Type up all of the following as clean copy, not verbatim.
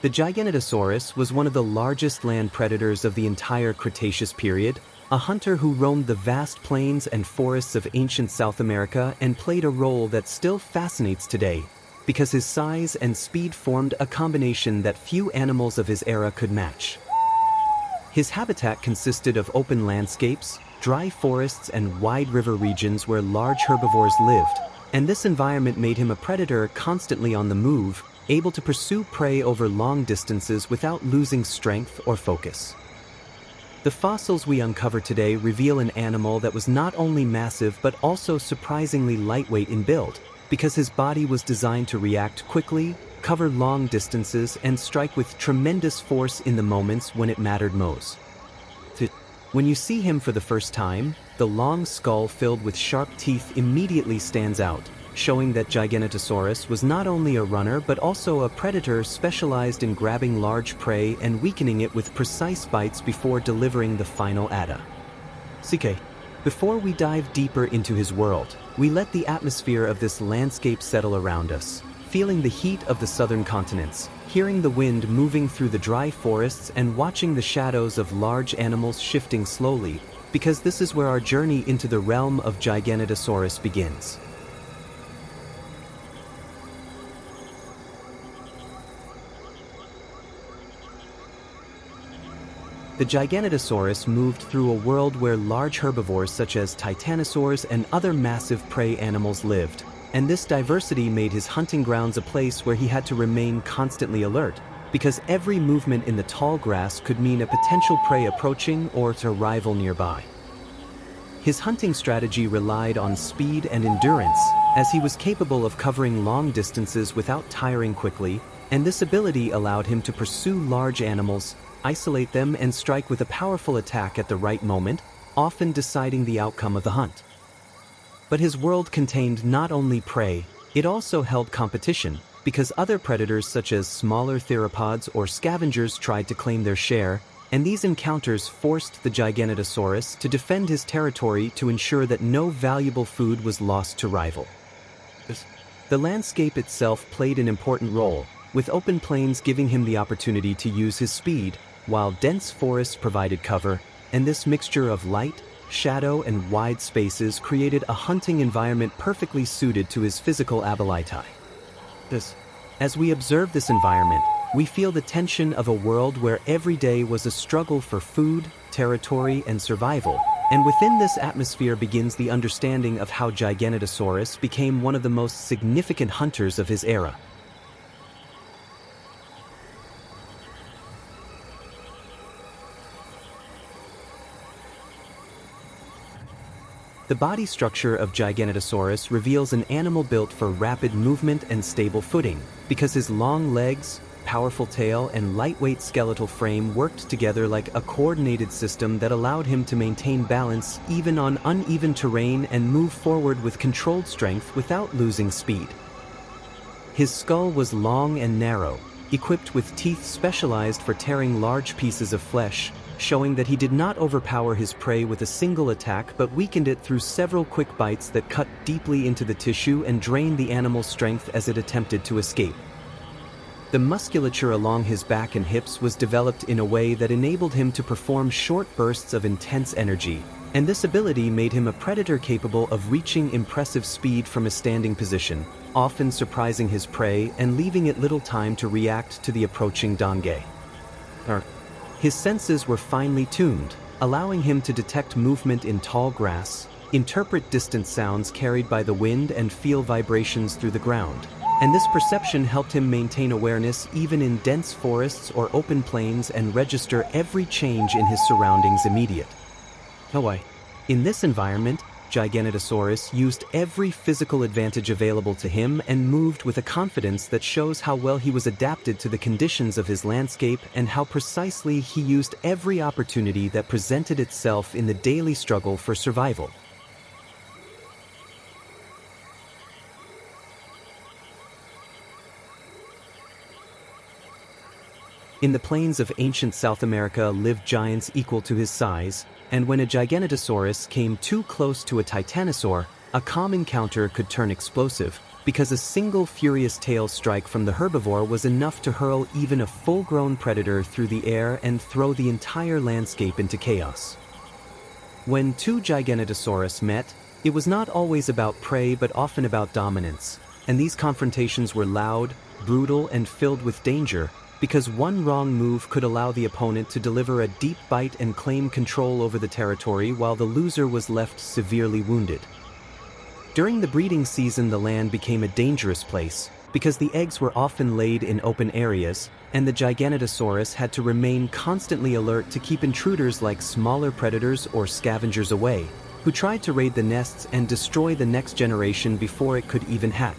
The Giganotosaurus was one of the largest land predators of the entire Cretaceous period, a hunter who roamed the vast plains and forests of ancient South America and played a role that still fascinates today, because his size and speed formed a combination that few animals of his era could match. His habitat consisted of open landscapes, dry forests, and wide river regions where large herbivores lived, and this environment made him a predator constantly on the move, able to pursue prey over long distances without losing strength or focus. The fossils we uncover today reveal an animal that was not only massive but also surprisingly lightweight in build, because his body was designed to react quickly, cover long distances, and strike with tremendous force in the moments when it mattered most. When you see him for the first time, the long skull filled with sharp teeth immediately stands out, showing that Giganotosaurus was not only a runner but also a predator specialized in grabbing large prey and weakening it with precise bites before delivering the final attack. Before we dive deeper into his world, we let the atmosphere of this landscape settle around us, feeling the heat of the southern continents, hearing the wind moving through the dry forests, and watching the shadows of large animals shifting slowly, because this is where our journey into the realm of Giganotosaurus begins. The Giganotosaurus moved through a world where large herbivores such as titanosaurs and other massive prey animals lived, and this diversity made his hunting grounds a place where he had to remain constantly alert, because every movement in the tall grass could mean a potential prey approaching or a rival nearby. His hunting strategy relied on speed and endurance, as he was capable of covering long distances without tiring quickly, and this ability allowed him to pursue large animals, isolate them, and strike with a powerful attack at the right moment, often deciding the outcome of the hunt. But his world contained not only prey, it also held competition, because other predators such as smaller theropods or scavengers tried to claim their share, and these encounters forced the Giganotosaurus to defend his territory to ensure that no valuable food was lost to rival. The landscape itself played an important role, with open plains giving him the opportunity to use his speed, while dense forests provided cover, and this mixture of light, shadow, and wide spaces created a hunting environment perfectly suited to his physical ability. As we observe this environment, we feel the tension of a world where every day was a struggle for food, territory, and survival, and within this atmosphere begins the understanding of how Giganotosaurus became one of the most significant hunters of his era. The body structure of Giganotosaurus reveals an animal built for rapid movement and stable footing, because his long legs, powerful tail, and lightweight skeletal frame worked together like a coordinated system that allowed him to maintain balance even on uneven terrain and move forward with controlled strength without losing speed. His skull was long and narrow, equipped with teeth specialized for tearing large pieces of flesh, showing that he did not overpower his prey with a single attack but weakened it through several quick bites that cut deeply into the tissue and drained the animal's strength as it attempted to escape. The musculature along his back and hips was developed in a way that enabled him to perform short bursts of intense energy, and this ability made him a predator capable of reaching impressive speed from a standing position, often surprising his prey and leaving it little time to react to the approaching danger. His senses were finely tuned, allowing him to detect movement in tall grass, interpret distant sounds carried by the wind, and feel vibrations through the ground. And this perception helped him maintain awareness even in dense forests or open plains and register every change in his surroundings immediately. In this environment, Giganotosaurus used every physical advantage available to him and moved with a confidence that shows how well he was adapted to the conditions of his landscape and how precisely he used every opportunity that presented itself in the daily struggle for survival. In the plains of ancient South America lived giants equal to his size, and when a Giganotosaurus came too close to a titanosaur, a calm encounter could turn explosive, because a single furious tail strike from the herbivore was enough to hurl even a full-grown predator through the air and throw the entire landscape into chaos. When two Giganotosaurus met, it was not always about prey but often about dominance, and these confrontations were loud, brutal, and filled with danger, because one wrong move could allow the opponent to deliver a deep bite and claim control over the territory while the loser was left severely wounded. During the breeding season, the land became a dangerous place, because the eggs were often laid in open areas, and the Giganotosaurus had to remain constantly alert to keep intruders like smaller predators or scavengers away, who tried to raid the nests and destroy the next generation before it could even hatch.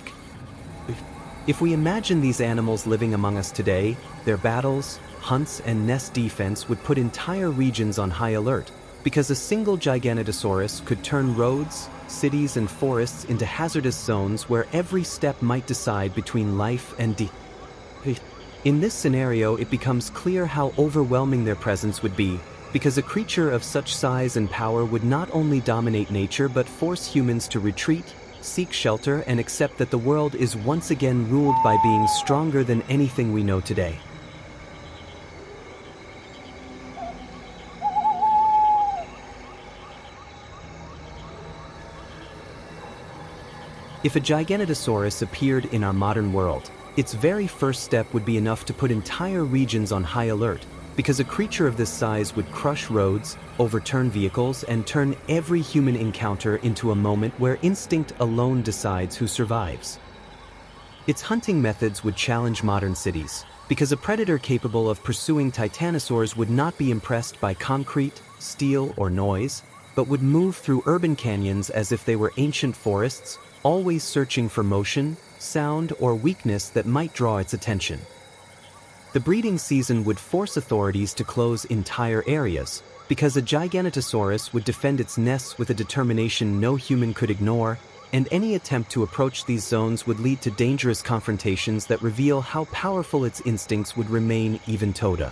If we imagine these animals living among us today, their battles, hunts, and nest defense would put entire regions on high alert, because a single Giganotosaurus could turn roads, cities, and forests into hazardous zones where every step might decide between life and death. In this scenario, it becomes clear how overwhelming their presence would be, because a creature of such size and power would not only dominate nature but force humans to retreat, seek shelter, and accept that the world is once again ruled by beings stronger than anything we know today. If a Giganotosaurus appeared in our modern world, its very first step would be enough to put entire regions on high alert, because a creature of this size would crush roads, overturn vehicles, and turn every human encounter into a moment where instinct alone decides who survives. Its hunting methods would challenge modern cities, because a predator capable of pursuing titanosaurs would not be impressed by concrete, steel, or noise, but would move through urban canyons as if they were ancient forests, always searching for motion, sound, or weakness that might draw its attention. The breeding season would force authorities to close entire areas, because a Giganotosaurus would defend its nests with a determination no human could ignore, and any attempt to approach these zones would lead to dangerous confrontations that reveal how powerful its instincts would remain even today.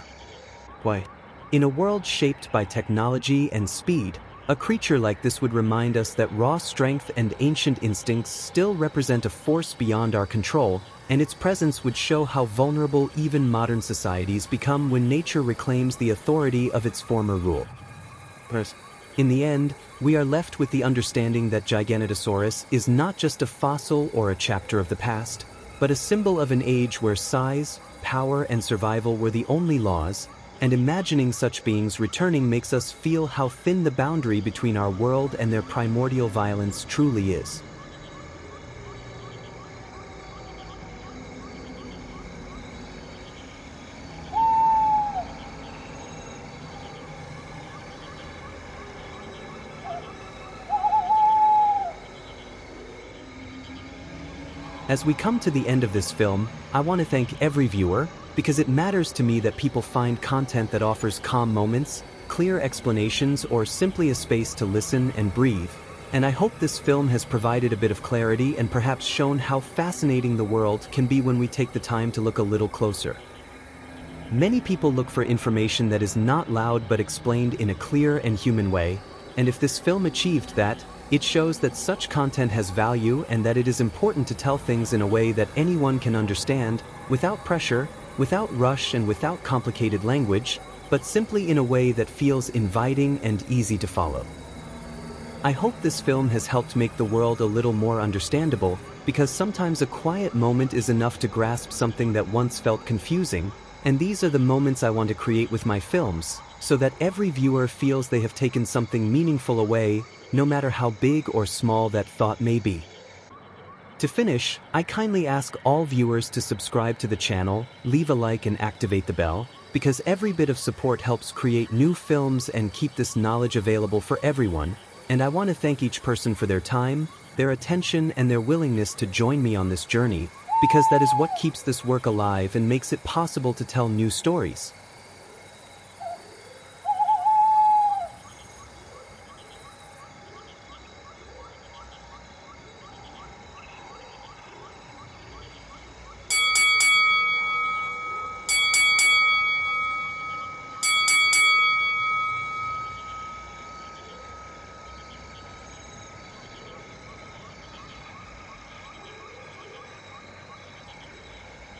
In a world shaped by technology and speed, a creature like this would remind us that raw strength and ancient instincts still represent a force beyond our control, and its presence would show how vulnerable even modern societies become when nature reclaims the authority of its former rule. In the end, we are left with the understanding that Giganotosaurus is not just a fossil or a chapter of the past, but a symbol of an age where size, power, and survival were the only laws, and imagining such beings returning makes us feel how thin the boundary between our world and their primordial violence truly is. As we come to the end of this film, I want to thank every viewer, because it matters to me that people find content that offers calm moments, clear explanations, or simply a space to listen and breathe, and I hope this film has provided a bit of clarity and perhaps shown how fascinating the world can be when we take the time to look a little closer. Many people look for information that is not loud but explained in a clear and human way, and if this film achieved that, it shows that such content has value and that it is important to tell things in a way that anyone can understand, without pressure, without rush, and without complicated language, but simply in a way that feels inviting and easy to follow. I hope this film has helped make the world a little more understandable, because sometimes a quiet moment is enough to grasp something that once felt confusing, and these are the moments I want to create with my films, so that every viewer feels they have taken something meaningful away, no matter how big or small that thought may be. To finish, I kindly ask all viewers to subscribe to the channel, leave a like, and activate the bell, because every bit of support helps create new films and keep this knowledge available for everyone, and I want to thank each person for their time, their attention, and their willingness to join me on this journey, because that is what keeps this work alive and makes it possible to tell new stories.